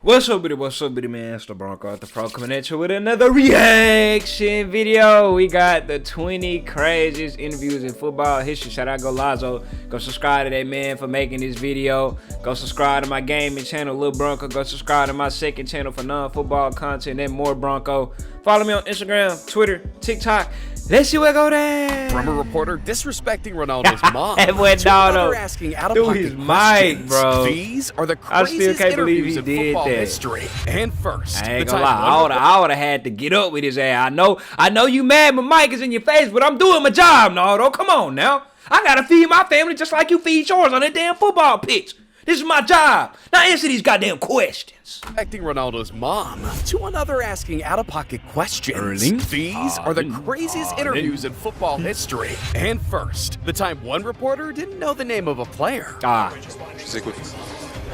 What's up, buddy, man? It's the Bronco at the Pro coming at you with another reaction video. We got the 20 craziest interviews in football history. Shout out Go Lazo. Go subscribe to that man for making this video. Go subscribe to my gaming channel, Lil Bronco. Go subscribe to my second channel for non-football content and more Bronco. Follow me on Instagram, Twitter, TikTok. Let's see what go down. From a reporter disrespecting Ronaldo's mom to another asking out-of-pocket his mic, bro. These are the I still craziest can't believe interviews he in did football that. history. And first, I ain't gonna lie, I would have had to get up with his ass. I know you mad, my mic is in your face, but I'm doing my job, Nardo. Come on now. I gotta feed my family just like you feed yours on that damn football pitch. This is my job. Now answer these goddamn questions. Respecting Ronaldo's mom to another asking out-of-pocket questions. Erling? These are the craziest interviews in football history. And first, the time one reporter didn't know the name of a player.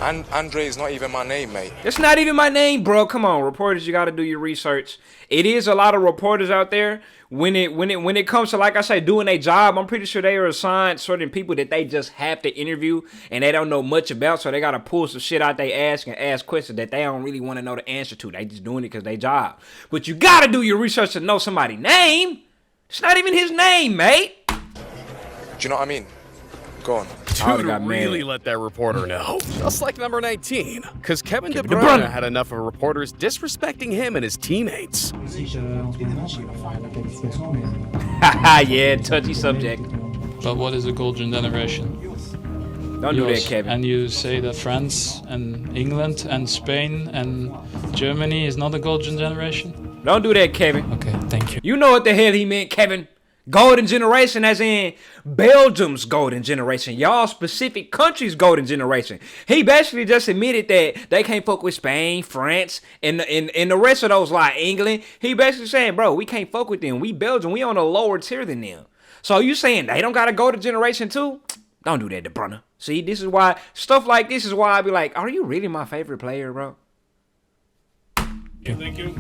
And Andre is not even my name, mate. It's not even my name, bro. Come on, reporters, you got to do your research. It is a lot of reporters out there. When it comes to, like I say, doing a job, I'm pretty sure they are assigned certain people that they just have to interview and they don't know much about, so they got to pull some shit out they ass and ask questions that they don't really want to know the answer to. They just doing it because they job. But you got to do your research to know somebody's name. It's not even his name, mate. Do you know what I mean? Go on. Dude really let that reporter know. Just like number 19. Because Kevin De Bruyne had enough of reporters disrespecting him and his teammates. Yeah, touchy subject. But what is a golden generation? Don't do that, Kevin. And you say that France and England and Spain and Germany is not a golden generation? Don't do that, Kevin. Okay, thank you. You know what the hell he meant, Kevin. Golden generation as in Belgium's golden generation. Y'all specific country's golden generation. He basically just admitted that they can't fuck with Spain, France, and the rest of those like England. He basically saying, bro, we can't fuck with them. We Belgium, we on a lower tier than them. So you saying they don't got a golden generation too? Don't do that, De Bruyne. See, this is why, stuff like this is why I be like, are you really my favorite player, bro? Yeah, thank you.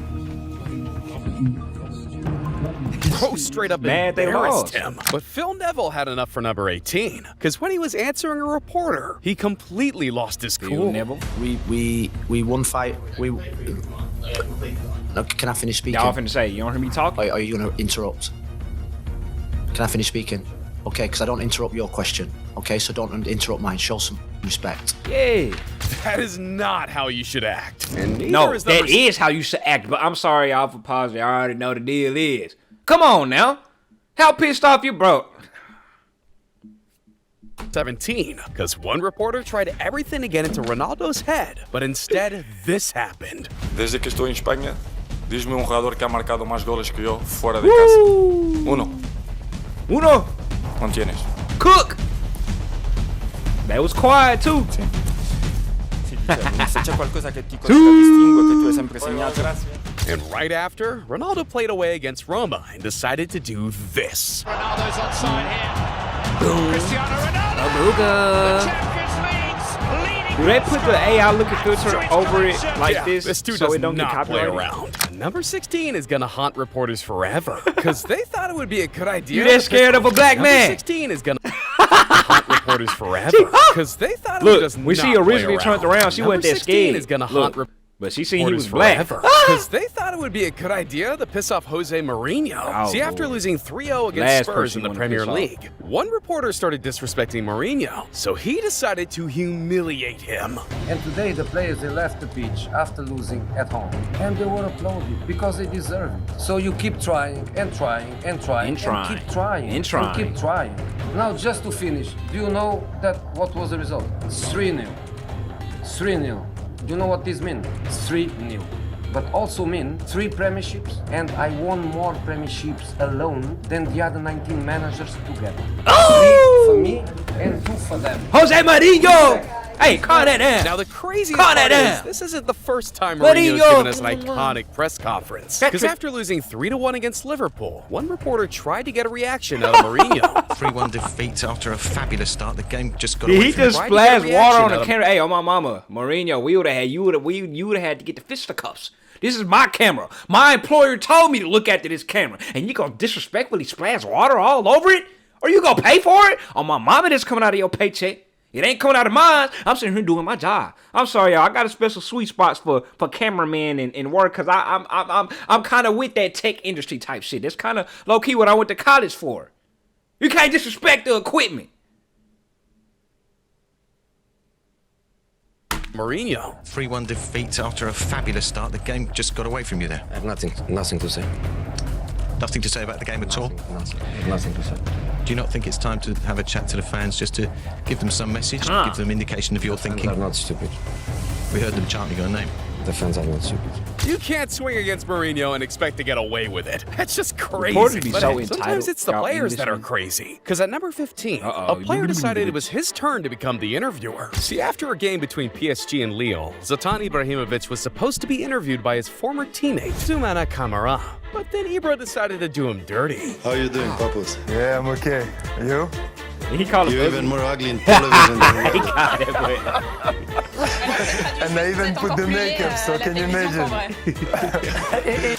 Bro straight up embarrassed him. But Phil Neville had enough for number 18. Because when he was answering a reporter, he completely lost his cool. Neville? We won fight. No, can I finish speaking? Y'all finna say, you don't hear me talk? Are you gonna interrupt? Can I finish speaking? Okay, because I don't interrupt your question. Okay, so don't interrupt mine. Show some respect. Yeah. That is not how you should act. And no, that is how you should act. But I'm sorry, y'all, for pausing. I already know the deal is. Come on now. How pissed off you, bro? 17. Because one reporter tried everything to get into Ronaldo's head. But instead, this happened. Desde que estoy en España, diz-me un jugador que ha marcado más goles que yo fuera de casa. Uno. ¿No tienes? Cook. That was quiet too. Se c'è qualcosa che ti contraddistingue, che tu hai sempre segnato. And right after, Ronaldo played away against Roma and decided to do this. Ronaldo's onside here. Boom. Cristiano Ronaldo. Aruga. The Champions League's Do they put the AI looking filter over it like this dude so does it don't get not play copyrighted? around. Number 16 is gonna haunt reporters forever because they thought it would be a good idea. You that scared of a black man? Number 16 is gonna haunt reporters forever because they thought it would just when not she originally play turned around, she wasn't that scared. Is gonna haunt but she seen he was black. Because they thought it would be a good idea to piss off Jose Mourinho. Oh, See, after losing 3-0 against Spurs in the Premier League, one reporter started disrespecting Mourinho, so he decided to humiliate him. And today the players, they left the pitch after losing at home. And they were applauded because they deserve it. So you keep trying and trying and trying and keep trying and keep trying. Now just to finish, do you know that what was the result? 3-0. 3-0. Do you know what this means? 3-0. But also mean 3 premierships, and I won more premierships alone than the other 19 managers together. Oh! 3 for me and 2 for them. Jose Mourinho! Hey, call that down. Now the craziest part is, this isn't the first time Mourinho's given us an iconic press conference. Because after losing 3-1 against Liverpool, one reporter tried to get a reaation out of Mourinho. 3-1 defeat after a fabulous start. The game just got away he just splashed water on the camera. Hey, on my mama, Mourinho, you would have had to get the fisticuffs. This is my camera. My employer told me to look after this camera, and you gonna disrespectfully splash water all over it? Or you gonna pay for it? On my mama, that's coming out of your paycheck. It ain't coming out of mine. I'm sitting here doing my job. I'm sorry, y'all. I got a special sweet spots for cameraman and work because I'm kind of with that tech industry type shit. That's kind of low key what I went to college for. You can't disrespect the equipment. Mourinho. 3-1 defeat after a fabulous start. The game just got away from you there. I have nothing to say. Nothing to say about the game at all? Nothing to say. Do you not think it's time to have a chat to the fans just to give them some message, give them indication of your thinking? Fans are not stupid. We heard them chanting your name. The fans are not stupid. You can't swing against Mourinho and expect to get away with it. That's just crazy. But sometimes it's the players that are crazy. Because at number 15, a player decided it was his turn to become the interviewer. See, after a game between PSG and Lille, Zlatan Ibrahimovic was supposed to be interviewed by his former teammate, Soumana Kamara. But then Ibra decided to do him dirty. How you doing, Papus? Yeah, I'm okay. You? He called You're even more ugly in television than He got it, but... And I even put the makeup, so can you imagine?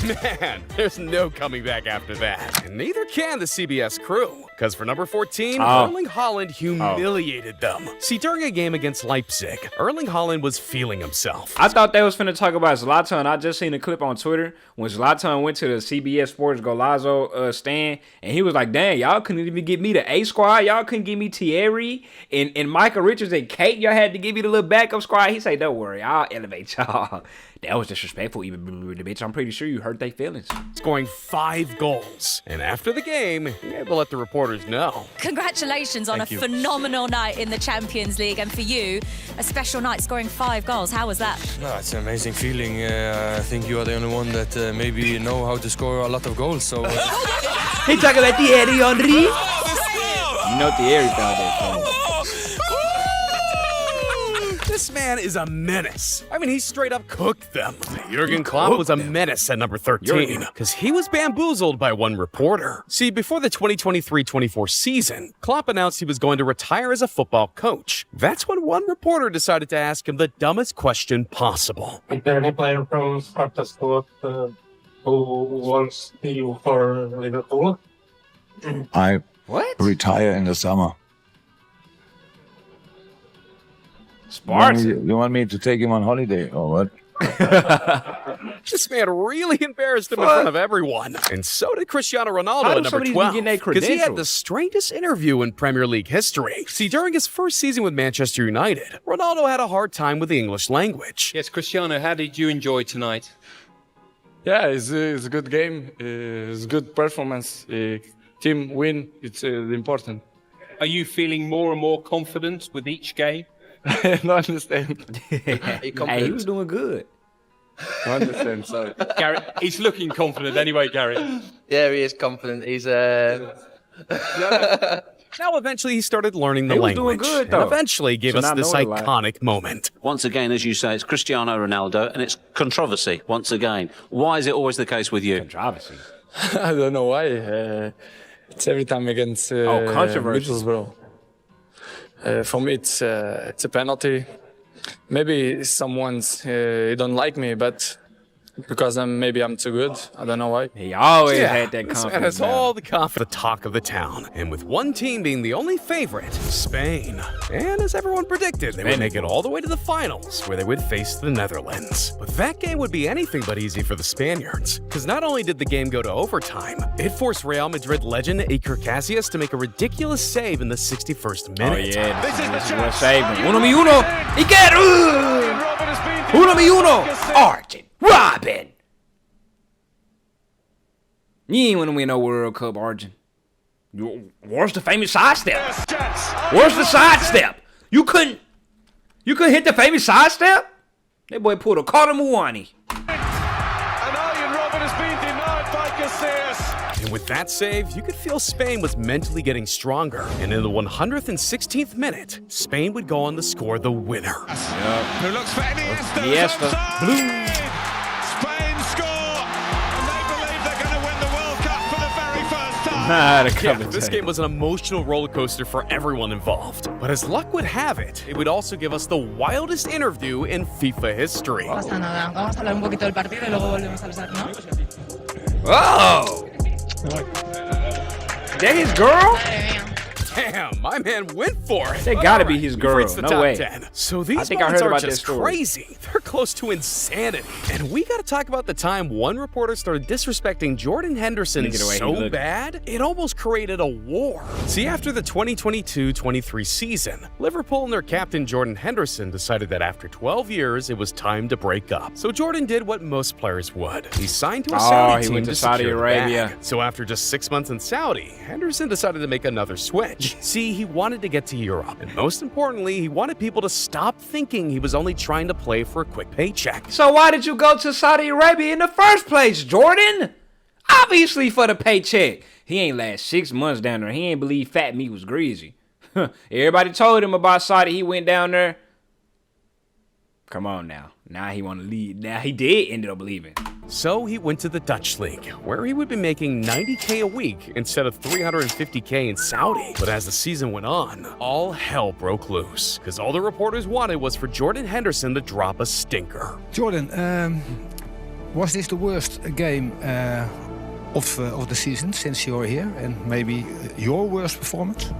Man, there's no coming back after that. And neither can the CBS crew. Because for number 14, Erling Haaland humiliated them. See, during a game against Leipzig, Erling Haaland was feeling himself. I thought they was finna talk about Zlatan. I just seen a clip on Twitter when Zlatan went to the CBS Sports Golazo stand, and he was like, dang, y'all couldn't even give me the A squad. Y'all couldn't give me Thierry and Michael Richards and Kate. Y'all had to give me the little backup squad. He said, don't worry, I'll elevate y'all. That was disrespectful, even bitch. I'm pretty sure you hurt their feelings. Scoring 5 goals. And after the game, he had to let the reporters know. Congratulations on a phenomenal night in the Champions League. And for you, a special night scoring 5 goals. How was that? No, it's an amazing feeling. I think you are the only one that maybe know how to score a lot of goals. So. He talking about Thierry Henry. You know Thierry found that funny. This man is a menace. I mean, he straight up cooked them. Jurgen Klopp was a menace at number 13 because he was bamboozled by one reporter. See, before the 2023-24 season, Klopp announced he was going to retire as a football coach. That's when one reporter decided to ask him the dumbest question possible. Is there any player from Sparta squad who wants you for Liverpool? I retire in the summer. Sparks. You want me to take him on holiday or what? This man really embarrassed him in front of everyone. And so did Cristiano Ronaldo at number 12. Because he had the strangest interview in Premier League history. See, during his first season with Manchester United, Ronaldo had a hard time with the English language. Yes, Cristiano, how did you enjoy tonight? Yeah, it's a good game. It's good performance. Team win. It's important. Are you feeling more and more confident with each game? I don't understand. Hey, he was doing good. I understand, sorry. Gary, he's looking confident anyway, Gary. Yeah, he is confident. He's Now, eventually, he started learning the language. Doing good, though. And eventually gave us this iconic moment. Once again, as you say, it's Cristiano Ronaldo, and it's controversy once again. Why is it always the case with you? Controversy. I don't know why. It's every time against controversy. Middlesbrough. For me, it's a penalty. Maybe someone's don't like me, but because maybe I'm too good. I don't know why. He always had that confidence. And it's all the confidence, the talk of the town. And with one team being the only favorite, Spain. And as everyone predicted, they would make it all the way to the finals, where they would face the Netherlands. But that game would be anything but easy for the Spaniards. Because not only did the game go to overtime, it forced Real Madrid legend Iker Casillas to make a ridiculous save in the 61st minute. Oh, yeah. This is the save. Uno mi uno. Iker! Uno mi uno. Argent. Robin! You ain't wanna win no World Cup, Argent. Where's the famous sidestep? Where's the sidestep? You couldn't hit the famous sidestep? That boy pulled a Carter Muani. And Arjen Robben has been denied by Casillas. And with that save, you could feel Spain was mentally getting stronger. And in the 116th minute, Spain would go on to score the winner. Who looks for Iniesta. Iniesta. Blue. Spain score, and they believe they're going to win the World Cup for the very first time. This game was an emotional roller coaster for everyone involved. But as luck would have it, it would also give us the wildest interview in FIFA history. Oh! That his girl? Damn, my man went for it. They gotta be his girl. Reached the No top way. 10. So these I think I moments heard are about just this story. crazy. They're close to insanity. And we gotta talk about the time one reporter started disrespecting Jordan Henderson Look at the way he so looked. bad, it almost created a war. See, after the 2022-23 season, Liverpool and their captain Jordan Henderson decided that after 12 years, it was time to break up. So Jordan did what most players would. He signed to a Saudi he team went to secure Saudi the Arabia. bag. So after just 6 months in Saudi, Henderson decided to make another switch. See, he wanted to get to Europe, and most importantly, he wanted people to stop thinking he was only trying to play for a quick paycheck. So why did you go to Saudi Arabia in the first place, Jordan? Obviously for the paycheck. He ain't last 6 months down there. He ain't believe fat meat was greasy. Everybody told him about Saudi. He went down there. Come on now. Now he want to leave. Now he did end up leaving. So he went to the Dutch league, where he would be making $90K a week instead of $350K in Saudi. But as the season went on, all hell broke loose, because all the reporters wanted was for Jordan Henderson to drop a stinker. Jordan, was this the worst game of the season since you're here, and maybe your worst performance?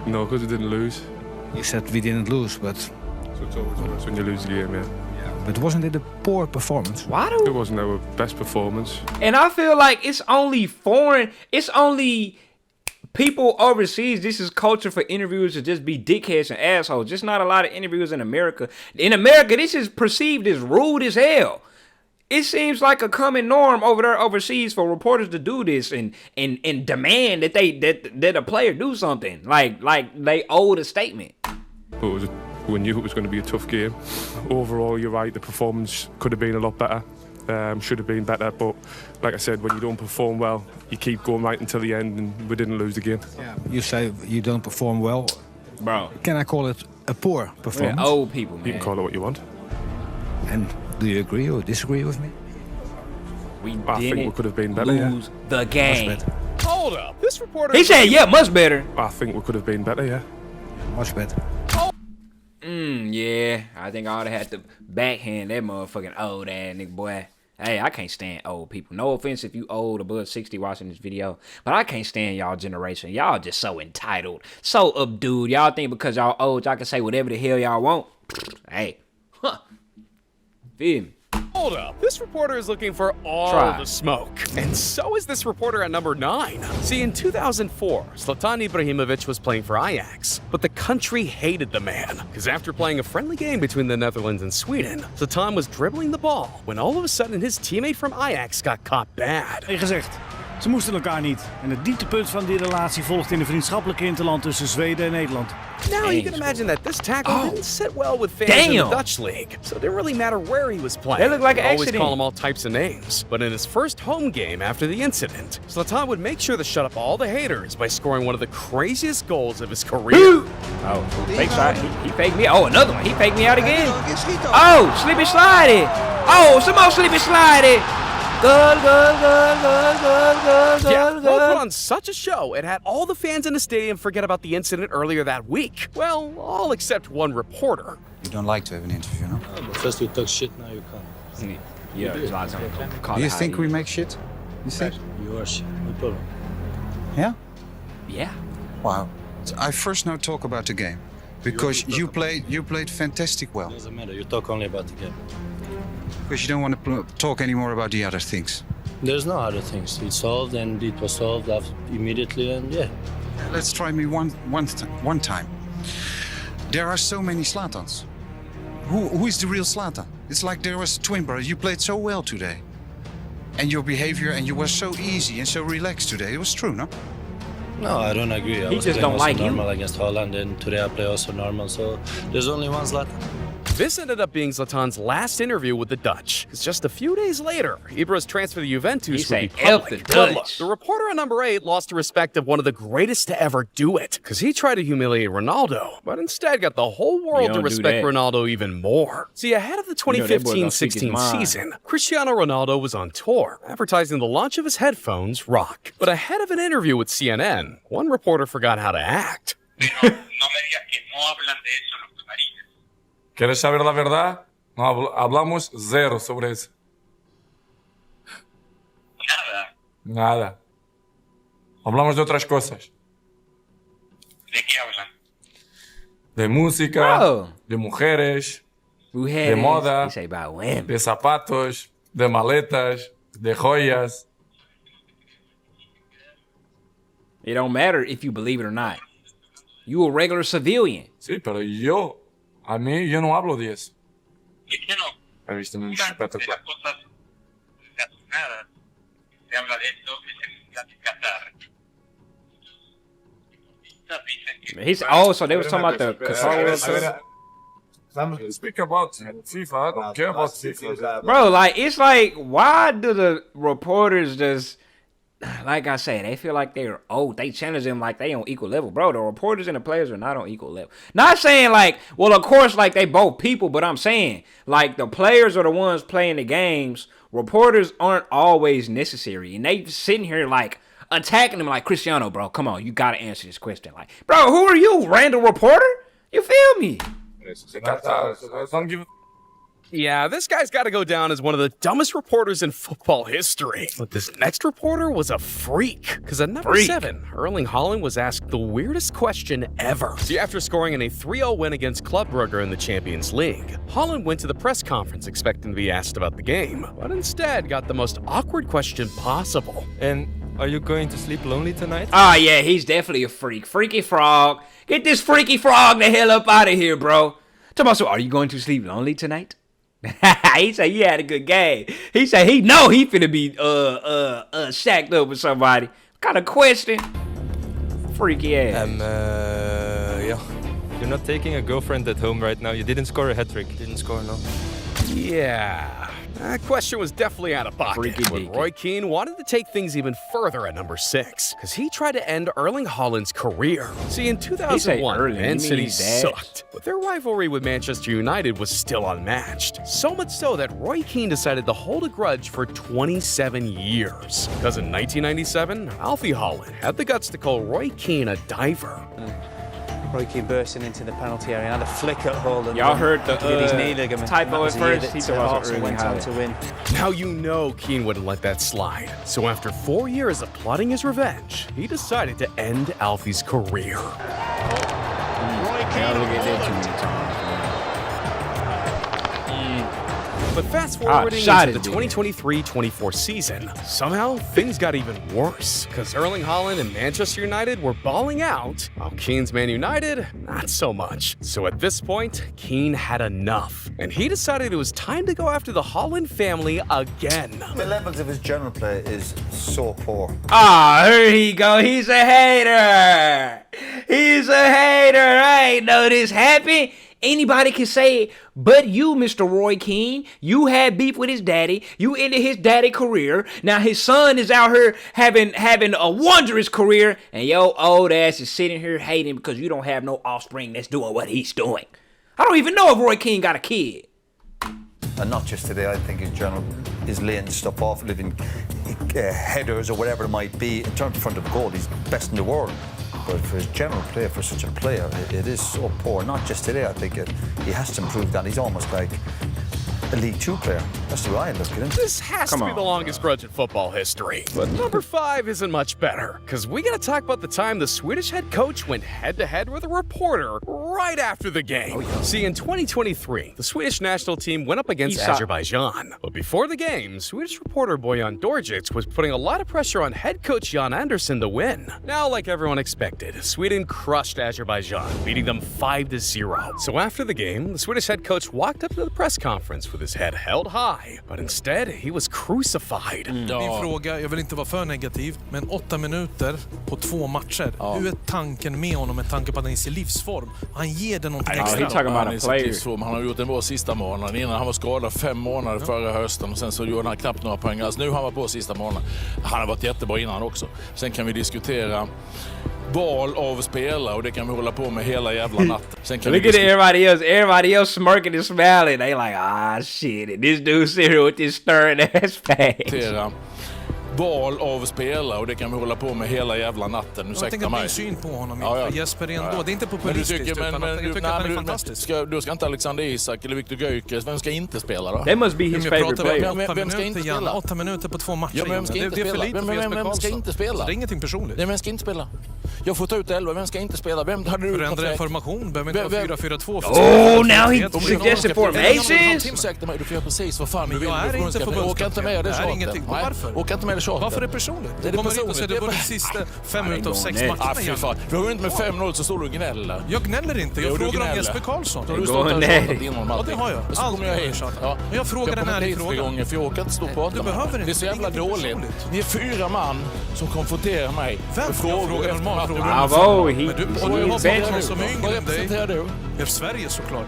No, because we didn't lose. You said we didn't lose, but... So it's always worse when you lose a game, yeah. But wasn't it a poor performance? Why It wasn't our best performance. And I feel like it's only foreign. It's only people overseas. This is culture for interviewers to just be dickheads and assholes. Just not a lot of interviewers in America. In America, this is perceived as rude as hell. It seems like a common norm over there overseas for reporters to do this and demand that that a player do something like they owed a statement. But we knew it was going to be a tough game. Overall, you're right, the performance could have been a lot better, should have been better, but like I said, when you don't perform well, you keep going right until the end, and we didn't lose the game. Yeah. You say you don't perform well. Bro. Can I call it a poor performance? We're old people, man. You can call it what you want. And do you agree or disagree with me? I think we could have been better, lose the game. Much better. Hold up, this reporter... He said, yeah, much better. I think we could have been better, yeah. Much better. Yeah, I think I would have had to backhand that motherfucking old ass nigga boy. Hey, I can't stand old people. No offense if you old above 60 watching this video, but I can't stand y'all generation. Y'all just so entitled, so updude. Y'all think because y'all old, y'all can say whatever the hell y'all want. Hey, feel me? Hold up, this reporter is looking for all the smoke. And so is this reporter at number 9. See, in 2004, Zlatan Ibrahimovic was playing for Ajax, but the country hated the man, because after playing a friendly game between the Netherlands and Sweden, Zlatan was dribbling the ball when all of a sudden his teammate from Ajax got caught bad. Gezegd, ze moesten elkaar niet. En het dieptepunt van die relatie volgt in de vriendschappelijke interland tussen Zweden en Nederland. Now you can imagine that this tackle didn't sit well with fans in the Dutch league, so it didn't really matter where he was playing. They look like an always accident. call him all types of names. But in his first home game after the incident, Zlatan would make sure to shut up all the haters by scoring one of the craziest goals of his career. Oh, fake shot. He faked me. Oh, another one. He faked me out again. Oh, slippy slidey. Oh, some more slippy slidey. Good. Yeah, bro put on such a show, it had all the fans in the stadium forget about the incident earlier that week. Well, all except one reporter. You don't like to have an interview, no? But first you talk shit, now you can't. Yeah, Do you think we make shit? You think? You are shit, no problem. Yeah? Yeah. Wow. So I first now talk about the game. Because you played fantastic well. Doesn't matter, you talk only about the game. Because you don't want to talk anymore about the other things. There's no other things. It's solved and it was solved immediately, and yeah. Let's try me one time. There are so many Zlatans. Who is the real Zlatan? It's like there was a twin brother. You played so well today. And your behavior, and you were so easy and so relaxed today. It was true, no? No, I don't agree. I He was just playing don't also like you. normal against Holland, and today I play also normal, so there's only one Zlatan. This ended up being Zlatan's last interview with the Dutch, because just a few days later, Ibra's transfer to Juventus would be public. the But look, Dutch. the reporter at number 8 lost the respect of one of the greatest to ever do it, because he tried to humiliate Ronaldo, but instead got the whole world to don't do respect that. Ronaldo even more. See, ahead of the You know that boy gonna speak his 2015-16 mind. season, Cristiano Ronaldo was on tour, advertising the launch of his headphones, Rock. But ahead of an interview with CNN, one reporter forgot how to act. ¿Quieres saber la verdad? No hablamos cero sobre eso. Nada. Hablamos de otras cosas. De música, de mujeres, de moda, de zapatos, de maletas, de joyas. It don't matter if you believe it or not. You a regular civilian. Sí, pero yo no hablo de eso. He visto un espectacular. He's so they was talking about the Qatar World Cup. Speak about FIFA. I don't care about FIFA. Bro, like, it's like, why do the reporters just, like I said, they feel like they're old. They challenge them like they on equal level. Bro, the reporters and the players are not on equal level. Not saying like, well, of course, like they both people, but I'm saying like the players are the ones playing the games. Reporters aren't always necessary. And they sitting here like attacking them like, Cristiano, bro, come on, you got to answer this question. Like, bro, who are you, random reporter? You feel me? Yeah, this guy's got to go down as one of the dumbest reporters in football history. But this next reporter was a freak. Because at number 7, Erling Haaland was asked the weirdest question ever. See, after scoring in a 3-0 win against Club Brugge in the Champions League, Haaland went to the press conference expecting to be asked about the game, but instead got the most awkward question possible. And are you going to sleep lonely tonight? Oh, yeah, he's definitely a freak. Freaky frog. Get this freaky frog the hell up out of here, bro. So, are you going to sleep lonely tonight? He said you had a good game. He said he know he finna be shacked up with somebody. What kind of question? Freaky ass. Yeah. You're not taking a girlfriend at home right now. You didn't score a hat-trick. Didn't score, no. Yeah. That question was definitely out of pocket, but Roy Keane wanted to take things even further at number 6, because he tried to end Erling Haaland's career. See, in 2001, Man City sucked, but their rivalry with Manchester United was still unmatched. So much so that Roy Keane decided to hold a grudge for 27 years. Because in 1997, Alfie Haaland had the guts to call Roy Keane a diver. Roy Keane bursting into the penalty area and had a flick at Haaland. Y'all heard the his knee ligament. typo at first. He thought Arsenal went on to win. Now you know Keane wouldn't let that slide. So after 4 years of plotting his revenge, he decided to end Alfie's career. Roy Keane. But fast forwarding into the 2023-24 season, somehow things got even worse. Because Erling Haaland and Manchester United were balling out, while Keane's Man United, not so much. So at this point, Keane had enough. And he decided it was time to go after the Haaland family again. The levels of his general play is so poor. Ah, here he go. He's a hater. He's a hater. I ain't know this happened. Anybody can say it, but you, Mr. Roy Keane. You had beef with his daddy. You ended his daddy career. Now his son is out here having a wondrous career, and your old ass is sitting here hating because you don't have no offspring that's doing what he's doing. I don't even know if Roy Keane got a kid. And not just today, I think in general, is laying stuff off, living headers or whatever it might be. In terms of front of goal, he's best in the world. But for his general play, for such a player, it is so poor. Not just today, I think he has to improve that. He's almost like a League 2 player. That's the way I look at him. This has to be the longest grudge in football history. But number 5 isn't much better, because we gotta talk about the time the Swedish head coach went head-to-head with a reporter right after the game. See, in 2023, the Swedish national team went up against Azerbaijan. But before the game, Swedish reporter Bojan Djordjic was putting a lot of pressure on head coach Jan Andersson to win. Now, like everyone expected, Sweden crushed Azerbaijan, beating them 5-0. So after the game, the Swedish head coach walked up to the press conference with his head held high, but instead he was crucified. Min fråga, jag vill inte vara för negativ, men 8 minuter på 2 matcher. Hur är tanken med honom med tanke på att han är i sin livsform? Han ger det någonting extra. Han har gjort en bra sista månaden. Innan han var skadad 5 månader förra hösten och sen så gjorde han knappt några poäng. Alltså nu har han varit på sista månaden. Han har varit jättebra innan också. Sen kan vi diskutera val av spelare och det kan vi hålla på med hela jävla natten. Sen kan Look at everybody else smirking and smiling. They like, ah shit, and this dude sit here with this stern ass face. val av spelare och det kan vi hålla på med hela jävla natten. Jag tänker på din syn på honom, Jesper ändå. Det är inte populistiskt, utan jag tycker att han är fantastisk. Då ska inte Alexander Isak eller Viktor Gyökeres, vem ska inte spela då? That must be his favorite player. Vem ska inte spela? 8 minuter på 2 matcher. Ja, vem ska inte det är för spela? lite för Jesper Vem ska inte spela? Det är ingenting personligt. Nej, vem ska inte spela? Jag får ta ut 11, vem ska inte spela? Vem hade du förändra en formation, behöver inte vara 4-4-2. Oh, now he suggested formations? Ursäkta mig, du får göra precis vad fan du vill. Jag är inte förbundskapten. Åka inte med det tjatet. Varför? Åka inte med det tjatet. Varför är det personligt? Det är kommer hit och personligt. säger du har vunnit sista 5 minuter av 6 matcher. Vi har vunnit med 5-0 så står du och gnäller. Jag gnäller inte, jag frågar om Jesper Karlsson. Har du stått här och tjatat innan Ja, det har jag. Så kommer jag hit. Ja. Men jag frågar den här i frågan. För jag orkar inte stå och prata. Du behöver inte. Det är så jävla dåligt. Ni är 4 man som konfronterar mig. Vem? Jag frågar normalt frågor. Bravo, Men du har någon som är yngre än dig. Representerar du? Jag är Sverige såklart.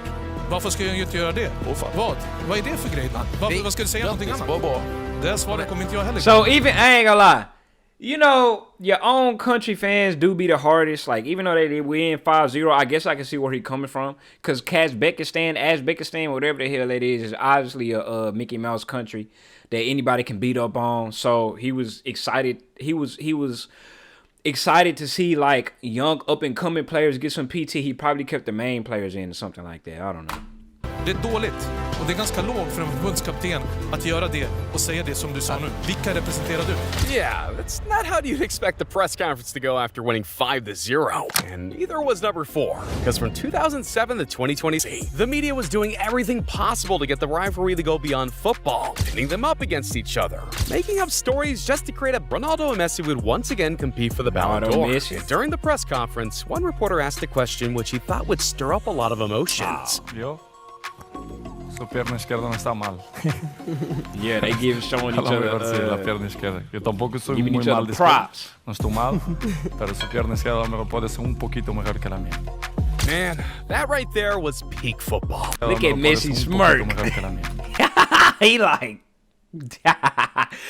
Varför ska jag inte göra det? Vad är det för grej? Vad ska du säga någonting annat? Bra. Det svaret kommer inte jag heller. So even, I ain't gonna lie. You know, your own country fans do be the hardest. Like, even though they win 5-0, I guess I can see where he coming from. Because Uzbekistan, whatever the hell that is obviously a Mickey Mouse country that anybody can beat up on. So he was excited. He was excited to see, like, young up-and-coming players get some PT. He probably kept the main players in or something like that. I don't know. Det är dåligt. Och det är ganska lågt för en förbundskapten att göra det och säga det som du sa nu. Vilka representerar du? Yeah, that's not how you'd expect the press conference to go after winning 5-0. And neither was number 4. Because from 2007 to 2020, the media was doing everything possible to get the rivalry to go beyond football, pinning them up against each other, making up stories just to create a Ronaldo and Messi would once again compete for the Ballon d'Or. And during the press conference, one reporter asked a question which he thought would stir up a lot of emotions. Yo. Su pierna izquierda no está mal. Yeah, they give showing each other la pierna izquierda. Yo tampoco soy giving muy each mal other de props. No estoy mal, pero su pierna izquierda a lo mejor puede ser un poquito mejor que la mía. Man, that right there was peak football. Look at Messi smirk. He like,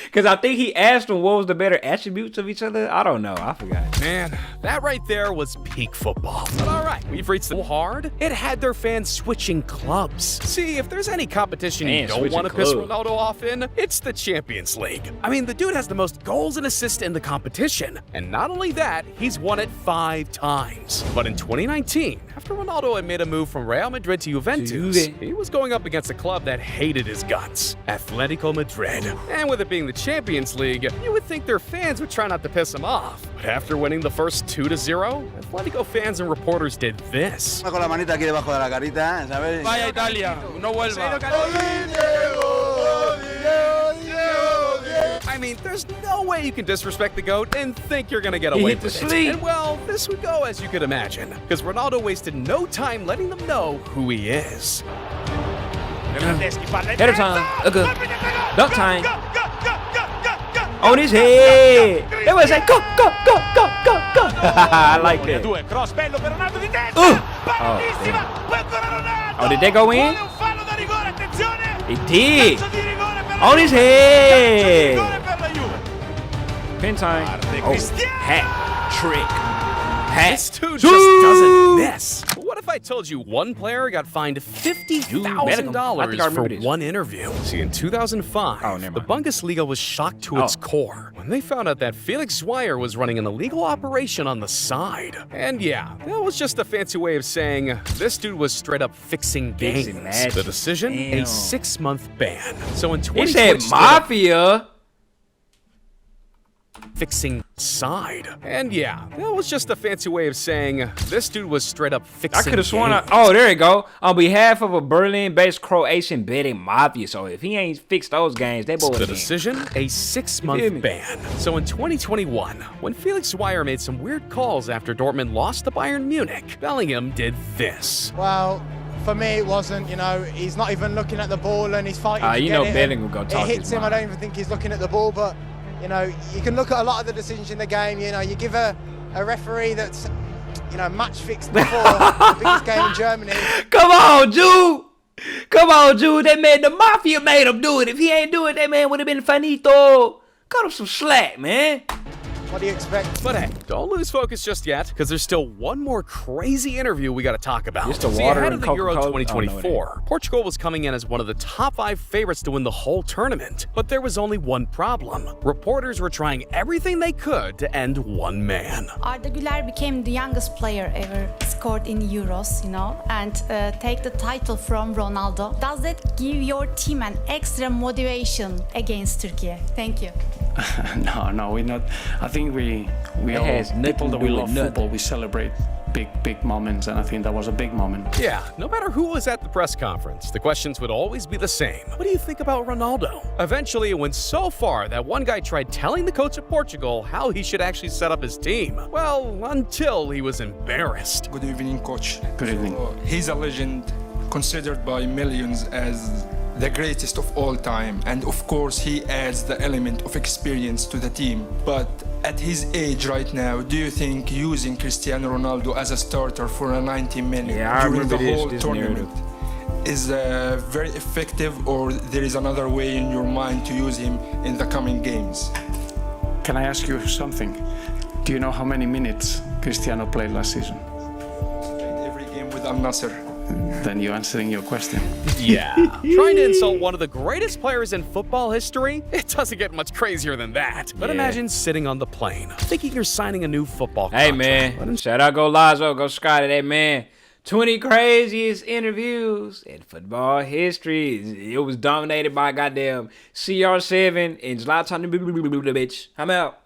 because I think he asked him what was the better attributes of each other. I don't know. I forgot. Man, that right there was peak football. But all right, we've reached so hard. It had their fans switching clubs. See, if there's any competition you don't want to piss Ronaldo off in, it's the Champions League. I mean, the dude has the most goals and assists in the competition. And not only that, he's won it 5 times. But in 2019, after Ronaldo had made a move from Real Madrid to Juventus, he was going up against a club that hated his guts, Atletico Madrid. And with it being the Champions League, you would think their fans would try not to piss him off. But after winning the first 2-0, Atletico fans and reporters did this. Con la manita aquí debajo de la carita, ¿sabes? Vaya Italia, no vuelva. I mean, there's no way you can disrespect the GOAT and think you're gonna get away with it. And well, this would go as you could imagine, because Ronaldo wasted no time letting them know who he is. Header time. Good. Dunk time. On his head. They was like, go. I like that. Oh, did they go in? It did. On his head. Pin time. Oh, hat trick. This dude just doesn't miss. What if I told you one player got fined $50,000 for one interview? See, in 2005, the Bundesliga was shocked to its core when they found out that Felix Zweier was running an illegal operation on the side. And yeah, that was just a fancy way of saying this dude was straight up fixing games. The decision? A 6-month ban. So in 2020, he said mafia. Fixing side. And yeah, that was just a fancy way of saying this dude was straight up fixing. I could have sworn. Oh, there you go. On behalf of a Berlin-based Croatian betting mafia. So if he ain't fixed those games, they both. The decision? A 6-month ban. So in 2021, when Felix Zweier made some weird calls after Dortmund lost to Bayern Munich, Bellingham did this. Well, for me, it wasn't. You know, he's not even looking at the ball and he's fighting. To you get know, it, Bellingham will go talk. It hits him. I don't even think he's looking at the ball, but. You know, you can look at a lot of the decisions in the game. You know, you give a referee that's, you know, match fixed before the biggest game in Germany. Come on, Jude. The mafia made him do it. If he ain't do it, that man would have been finito. Cut him some slack, man. What do you expect? But hey, don't lose focus just yet, because there's still one more crazy interview we got to talk about. Just the See, water ahead and of the Euro Coca-Cola? 2024, Portugal was coming in as one of the top 5 favorites to win the whole tournament. But there was only one problem. Reporters were trying everything they could to end one man. Arda Güler became the youngest player ever scored in Euros, and take the title from Ronaldo. Does that give your team an extra motivation against Turkey? Thank you. No, we're not. I think we all people that we love football. We celebrate big moments, and I think that was a big moment. Yeah, no matter who was at the press conference, the questions would always be the same. What do you think about Ronaldo? Eventually, it went so far that one guy tried telling the coach of Portugal how he should actually set up his team. Well, until he was embarrassed. Good evening, coach. Good evening. He's a legend, considered by millions as the greatest of all time, and of course he adds the element of experience to the team. But at his age right now, do you think using Cristiano Ronaldo as a starter for a 90-minute during the whole tournament is very effective, or there is another way in your mind to use him in the coming games? Can I ask you something? Do you know how many minutes Cristiano played last season? Every game with Al Nassr. Then you're answering your question. Yeah. Trying to insult one of the greatest players in football history? It doesn't get much crazier than that. But imagine sitting on the plane, thinking you're signing a new football contract. Hey, man. Shout out, go Lazo, go Scotty. That man. 20 craziest interviews in football history. It was dominated by goddamn CR7 and Zlatan. I'm out.